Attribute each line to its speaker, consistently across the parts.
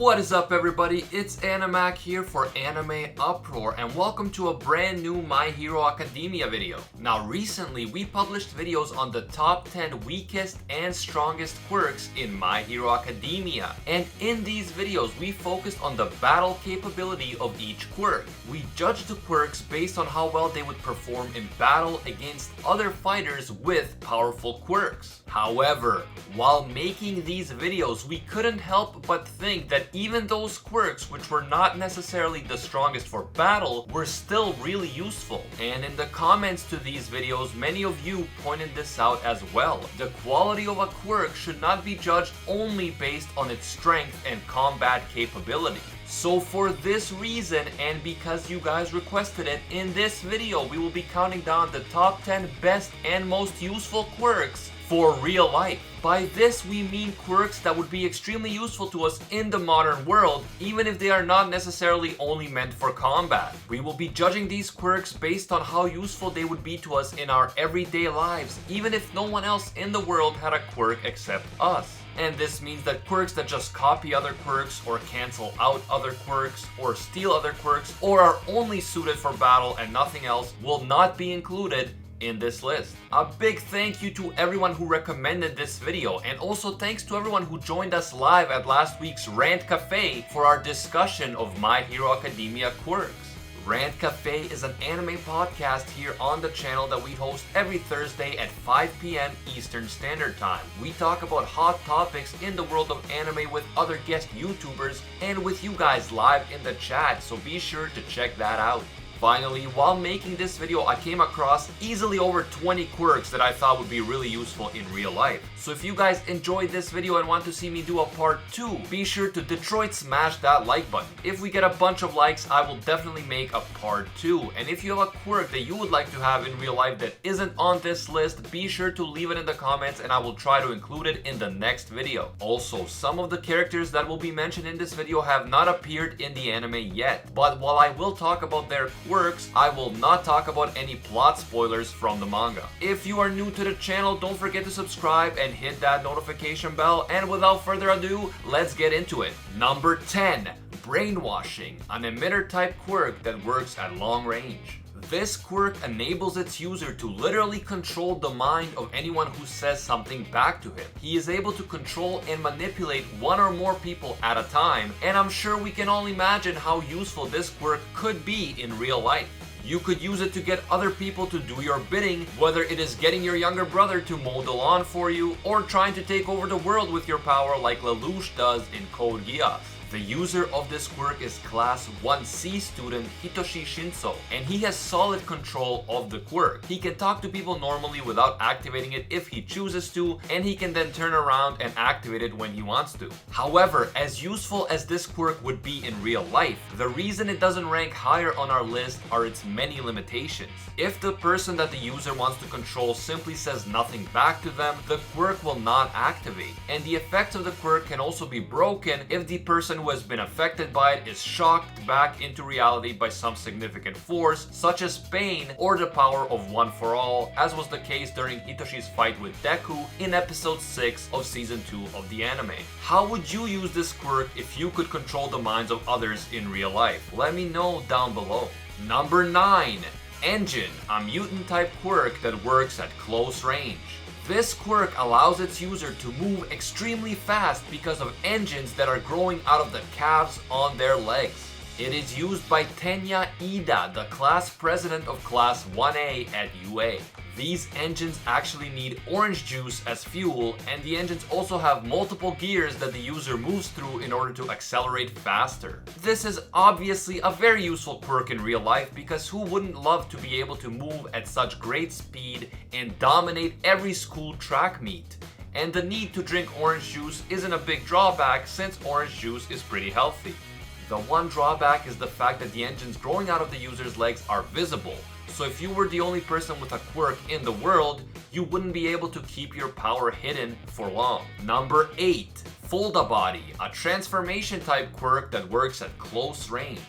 Speaker 1: What is up, everybody? It's Animac here for Anime Uproar, and welcome to a brand new My Hero Academia video. Now, recently we published videos on the top 10 weakest and strongest quirks in My Hero Academia, and in these videos we focused on the battle capability of each quirk. We judged the quirks based on how well they would perform in battle against other fighters with powerful quirks. However, while making these videos, we couldn't help but think that even those quirks, which were not necessarily the strongest for battle, were still really useful. And in the comments to these videos, many of you pointed this out as well. The quality of a quirk should not be judged only based on its strength and combat capability. So for this reason, and because you guys requested it, in this video we will be counting down the top 10 best and most useful quirks for real life. By this we mean quirks that would be extremely useful to us in the modern world, even if they are not necessarily only meant for combat. We will be judging these quirks based on how useful they would be to us in our everyday lives, even if no one else in the world had a quirk except us. And this means that quirks that just copy other quirks, or cancel out other quirks, or steal other quirks, or are only suited for battle and nothing else will not be included in this list. A big thank you to everyone who recommended this video, and also thanks to everyone who joined us live at last week's Rant Cafe for our discussion of My Hero Academia quirks. Rant Cafe is an anime podcast here on the channel that we host every Thursday at 5 p.m. Eastern Standard Time. We talk about hot topics in the world of anime with other guest YouTubers and with you guys live in the chat, so be sure to check that out. Finally, while making this video, I came across easily over 20 quirks that I thought would be really useful in real life. So if you guys enjoyed this video and want to see me do a part 2, be sure to Detroit smash that like button. If we get a bunch of likes, I will definitely make a part 2. And if you have a quirk that you would like to have in real life that isn't on this list, be sure to leave it in the comments and I will try to include it in the next video. Also, some of the characters that will be mentioned in this video have not appeared in the anime yet, but while I will talk about their quirks, I will not talk about any plot spoilers from the manga. If you are new to the channel, don't forget to subscribe and hit that notification bell, and without further ado, let's get into it. Number 10. Brainwashing, an emitter type quirk that works at long range. This quirk enables its user to literally control the mind of anyone who says something back to him. He is able to control and manipulate one or more people at a time, and I'm sure we can all imagine how useful this quirk could be in real life. You could use it to get other people to do your bidding, whether it is getting your younger brother to mow the lawn for you, or trying to take over the world with your power like Lelouch does in Code Geass. The user of this quirk is class 1C student Hitoshi Shinso, and he has solid control of the quirk. He can talk to people normally without activating it if he chooses to, and he can then turn around and activate it when he wants to. However, as useful as this quirk would be in real life, the reason it doesn't rank higher on our list are its many limitations. If the person that the user wants to control simply says nothing back to them, the quirk will not activate, and the effects of the quirk can also be broken if the person who has been affected by it is shocked back into reality by some significant force, such as pain or the power of One for All, as was the case during Hitoshi's fight with Deku in episode 6 of season 2 of the anime. How would you use this quirk if you could control the minds of others in real life? Let me know down below. Number 9. Engine, a mutant type quirk that works at close range. This quirk allows its user to move extremely fast because of engines that are growing out of the calves on their legs. It is used by Tenya Ida, the class president of class 1A at UA. These engines actually need orange juice as fuel, and the engines also have multiple gears that the user moves through in order to accelerate faster. This is obviously a very useful quirk in real life, because who wouldn't love to be able to move at such great speed and dominate every school track meet? And the need to drink orange juice isn't a big drawback, since orange juice is pretty healthy. The one drawback is the fact that the engines growing out of the user's legs are visible. So if you were the only person with a quirk in the world, you wouldn't be able to keep your power hidden for long. Number 8. Folda Body, a transformation type quirk that works at close range.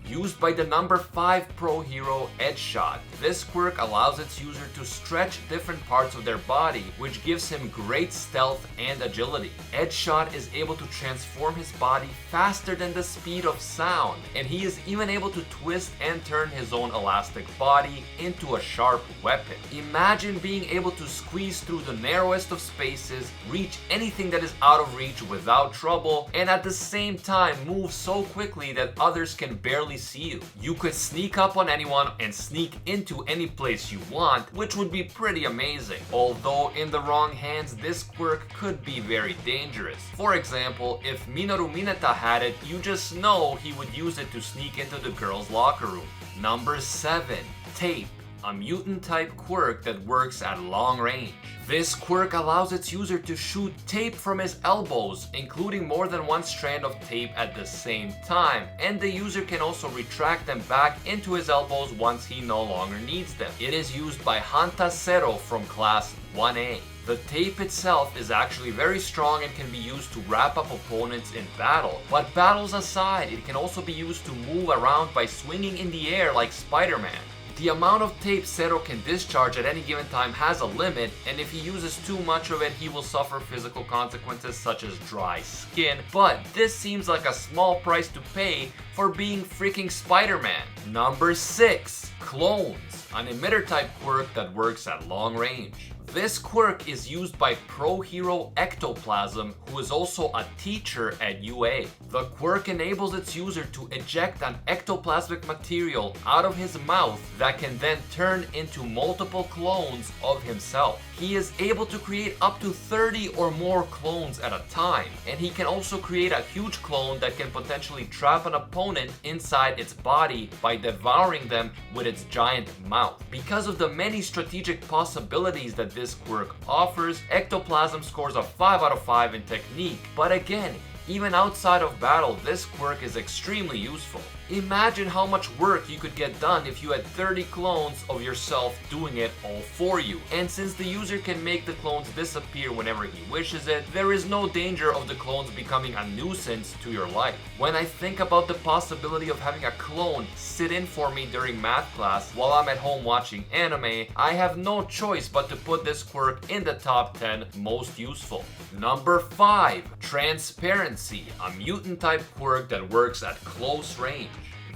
Speaker 1: Used by the number 5 pro hero, Edge Shot. This quirk allows its user to stretch different parts of their body, which gives him great stealth and agility. Edge Shot is able to transform his body faster than the speed of sound, and he is even able to twist and turn his own elastic body into a sharp weapon. Imagine being able to squeeze through the narrowest of spaces, reach anything that is out of reach without trouble, and at the same time move so quickly that others can barely see you. You could sneak up on anyone and sneak into any place you want, which would be pretty amazing. Although in the wrong hands, this quirk could be very dangerous. For example, if Minoru Mineta had it, you just know he would use it to sneak into the girls' locker room. Number 7. Tape. A mutant type quirk that works at long range. This quirk allows its user to shoot tape from his elbows, including more than one strand of tape at the same time, and the user can also retract them back into his elbows once he no longer needs them. It is used by Hanta Zero from class 1A. The tape itself is actually very strong and can be used to wrap up opponents in battle. But battles aside, it can also be used to move around by swinging in the air like Spider-Man. The amount of tape Zero can discharge at any given time has a limit, and if he uses too much of it, he will suffer physical consequences such as dry skin, but this seems like a small price to pay for being freaking Spider-Man. Number 6. Clones. An emitter type quirk that works at long range. This quirk is used by pro hero Ectoplasm, who is also a teacher at UA. The quirk enables its user to eject an ectoplasmic material out of his mouth that can then turn into multiple clones of himself. He is able to create up to 30 or more clones at a time, and he can also create a huge clone that can potentially trap an opponent inside its body by devouring them with its giant mouth. Because of the many strategic possibilities that this quirk offers, Ectoplasm scores a 5 out of 5 in technique, but again, even outside of battle, this quirk is extremely useful. Imagine how much work you could get done if you had 30 clones of yourself doing it all for you. And since the user can make the clones disappear whenever he wishes it, there is no danger of the clones becoming a nuisance to your life. When I think about the possibility of having a clone sit in for me during math class while I'm at home watching anime, I have no choice but to put this quirk in the top 10 most useful. Number 5. Transparency, a mutant type quirk that works at close range.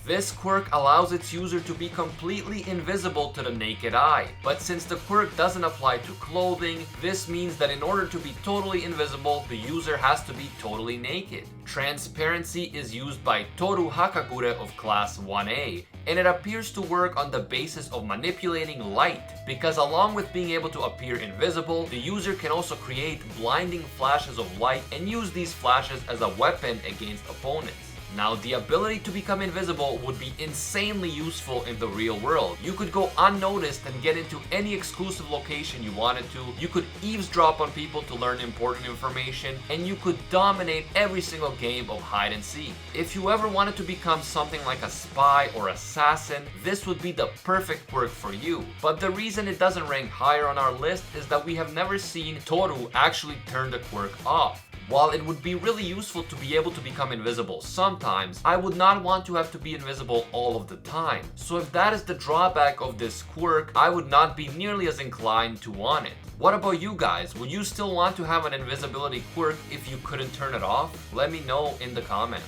Speaker 1: This quirk allows its user to be completely invisible to the naked eye, but since the quirk doesn't apply to clothing, this means that in order to be totally invisible, the user has to be totally naked. Transparency is used by Toru Hakagure of class 1A, and it appears to work on the basis of manipulating light, because along with being able to appear invisible, the user can also create blinding flashes of light and use these flashes as a weapon against opponents. Now, the ability to become invisible would be insanely useful in the real world. You could go unnoticed and get into any exclusive location you wanted to, you could eavesdrop on people to learn important information, and you could dominate every single game of hide and seek. If you ever wanted to become something like a spy or assassin, this would be the perfect quirk for you. But the reason it doesn't rank higher on our list is that we have never seen Toru actually turn the quirk off. While it would be really useful to be able to become invisible sometimes, I would not want to have to be invisible all of the time. So if that is the drawback of this quirk, I would not be nearly as inclined to want it. What about you guys? Would you still want to have an invisibility quirk if you couldn't turn it off? Let me know in the comments.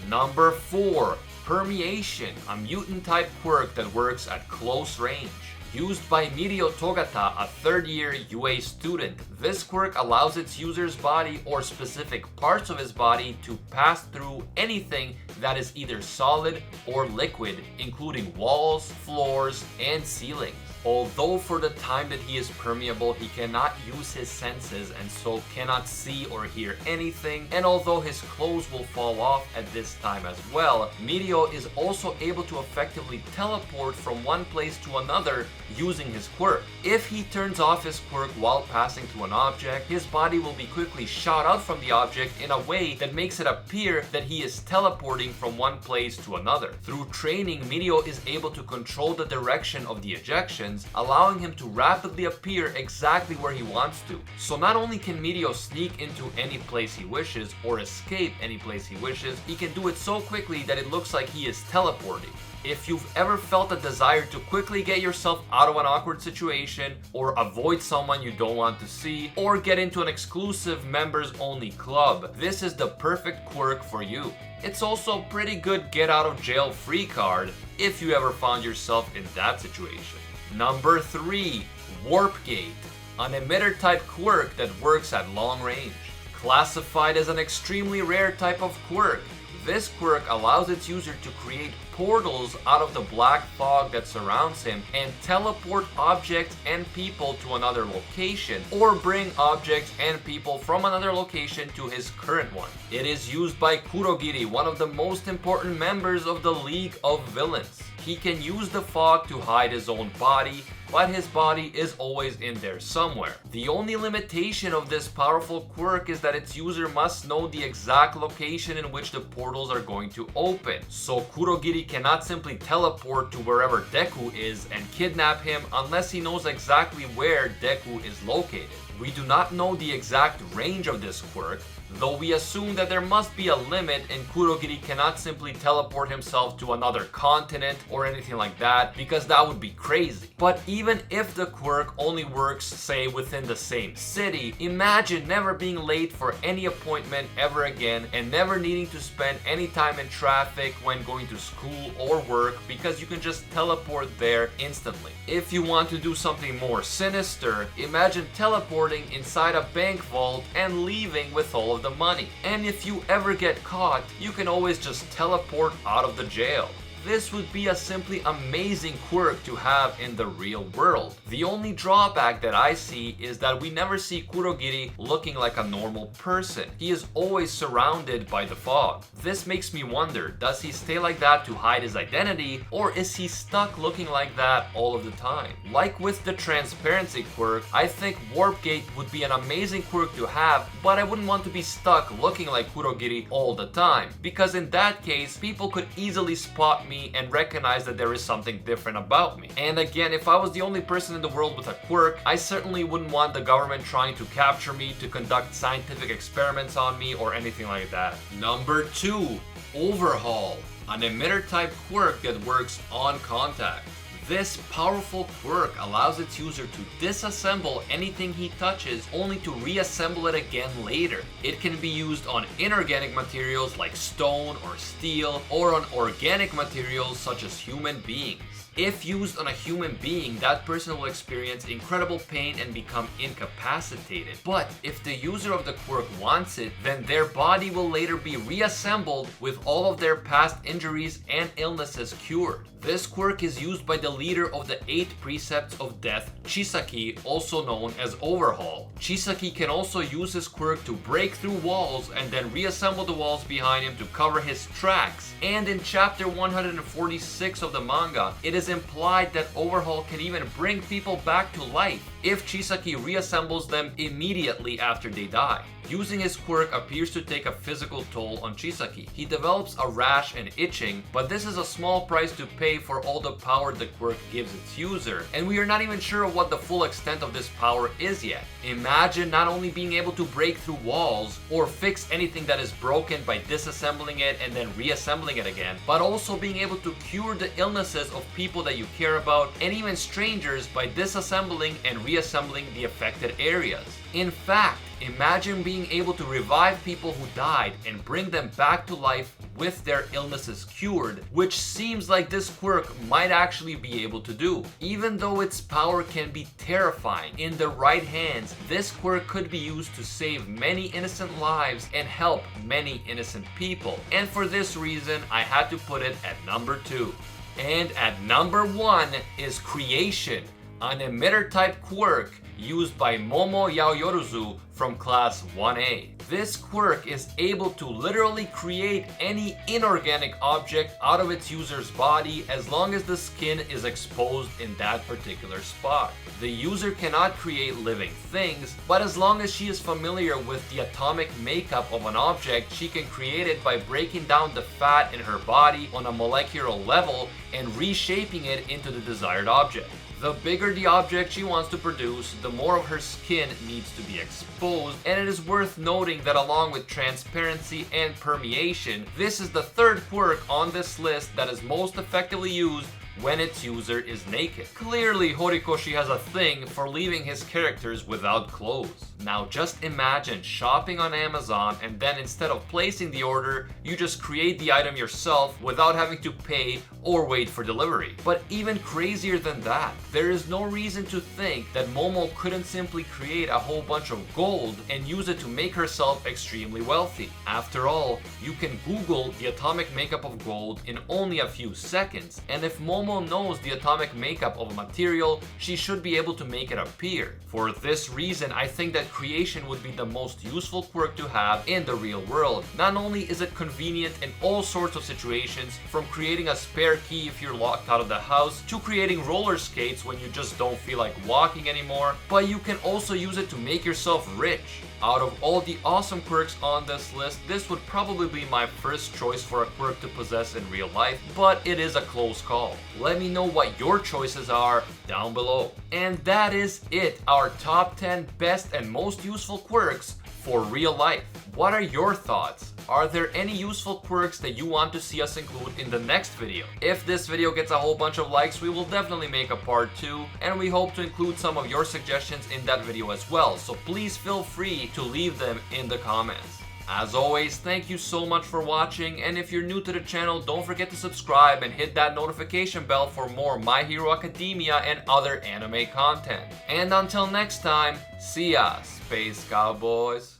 Speaker 1: Number 4. Permeation, a mutant type quirk that works at close range. Used by Mirio Togata, a third-year UA student, this quirk allows its user's body or specific parts of his body to pass through anything that is either solid or liquid, including walls, floors, and ceilings. Although for the time that he is permeable, he cannot use his senses and so cannot see or hear anything, and although his clothes will fall off at this time as well, Mirio is also able to effectively teleport from one place to another using his quirk. If he turns off his quirk while passing through an object, his body will be quickly shot out from the object in a way that makes it appear that he is teleporting from one place to another. Through training, Mirio is able to control the direction of the ejection, happens, allowing him to rapidly appear exactly where he wants to. So not only can Mirio sneak into any place he wishes or escape any place he wishes, he can do it so quickly that it looks like he is teleporting. If you've ever felt a desire to quickly get yourself out of an awkward situation, or avoid someone you don't want to see, or get into an exclusive members only club, this is the perfect quirk for you. It's also a pretty good get out of jail free card if you ever found yourself in that situation. Number 3, Warp Gate, an emitter type quirk that works at long range. Classified as an extremely rare type of quirk, this quirk allows its user to create portals out of the black fog that surrounds him and teleport objects and people to another location, or bring objects and people from another location to his current one. It is used by Kurogiri, one of the most important members of the League of Villains. He can use the fog to hide his own body, but his body is always in there somewhere. The only limitation of this powerful quirk is that its user must know the exact location in which the portals are going to open. So Kurogiri cannot simply teleport to wherever Deku is and kidnap him unless he knows exactly where Deku is located. We do not know the exact range of this quirk, though we assume that there must be a limit and Kurogiri cannot simply teleport himself to another continent or anything like that, because that would be crazy. But even if the quirk only works, say, within the same city, imagine never being late for any appointment ever again and never needing to spend any time in traffic when going to school or work, because you can just teleport there instantly. If you want to do something more sinister, imagine teleporting inside a bank vault and leaving with all of the money. And if you ever get caught, you can always just teleport out of the jail. This would be a simply amazing quirk to have in the real world. The only drawback that I see is that we never see Kurogiri looking like a normal person. He is always surrounded by the fog. This makes me wonder, does he stay like that to hide his identity, or is he stuck looking like that all of the time? Like with the transparency quirk, I think Warp Gate would be an amazing quirk to have, but I wouldn't want to be stuck looking like Kurogiri all the time, because in that case, people could easily spot me and recognize that there is something different about me. And again, if I was the only person in the world with a quirk, I certainly wouldn't want the government trying to capture me to conduct scientific experiments on me or anything like that. Number 2, Overhaul, an emitter type quirk that works on contact. This powerful quirk allows its user to disassemble anything he touches only to reassemble it again later. It can be used on inorganic materials like stone or steel, or on organic materials such as human beings. If used on a human being, that person will experience incredible pain and become incapacitated. But if the user of the quirk wants it, then their body will later be reassembled with all of their past injuries and illnesses cured. This quirk is used by the leader of the 8 Precepts of Death, Chisaki, also known as Overhaul. Chisaki can also use his quirk to break through walls and then reassemble the walls behind him to cover his tracks. And in chapter 146 of the manga, it is implied that Overhaul can even bring people back to life if Chisaki reassembles them immediately after they die. Using his quirk appears to take a physical toll on Chisaki. He develops a rash and itching, but this is a small price to pay for all the power the quirk gives its user, and we are not even sure what the full extent of this power is yet. Imagine not only being able to break through walls or fix anything that is broken by disassembling it and then reassembling it again, but also being able to cure the illnesses of people that you care about and even strangers by disassembling and reassembling the affected areas. In fact, imagine being able to revive people who died and bring them back to life with their illnesses cured, which seems like this quirk might actually be able to do. Even though its power can be terrifying, in the right hands, this quirk could be used to save many innocent lives and help many innocent people. And for this reason, I had to put it at number 2. And at number 1 is Creation, an emitter type quirk used by Momo Yaoyoruzu from class 1A. This quirk is able to literally create any inorganic object out of its user's body as long as the skin is exposed in that particular spot. The user cannot create living things, but as long as she is familiar with the atomic makeup of an object, she can create it by breaking down the fat in her body on a molecular level and reshaping it into the desired object. The bigger the object she wants to produce, the more of her skin needs to be exposed, and it is worth noting that along with transparency and permeation, this is the third quirk on this list that is most effectively used when its user is naked. Clearly, Horikoshi has a thing for leaving his characters without clothes. Now just imagine shopping on Amazon and then instead of placing the order, you just create the item yourself without having to pay or wait for delivery. But even crazier than that, there is no reason to think that Momo couldn't simply create a whole bunch of gold and use it to make herself extremely wealthy. After all, you can Google the atomic makeup of gold in only a few seconds, and if Momo knows the atomic makeup of a material, she should be able to make it appear. For this reason, I think that creation would be the most useful quirk to have in the real world. Not only is it convenient in all sorts of situations, from creating a spare key if you're locked out of the house, to creating roller skates when you just don't feel like walking anymore, but you can also use it to make yourself rich. Out of all the awesome quirks on this list, this would probably be my first choice for a quirk to possess in real life, but it is a close call. Let me know what your choices are down below. And that is it, our top 10 best and most useful quirks for real life. What are your thoughts? Are there any useful quirks that you want to see us include in the next video? If this video gets a whole bunch of likes, we will definitely make a part 2, and we hope to include some of your suggestions in that video as well, so please feel free to leave them in the comments. As always, thank you so much for watching, and if you're new to the channel, don't forget to subscribe and hit that notification bell for more My Hero Academia and other anime content. And until next time, see ya, Space Cowboys.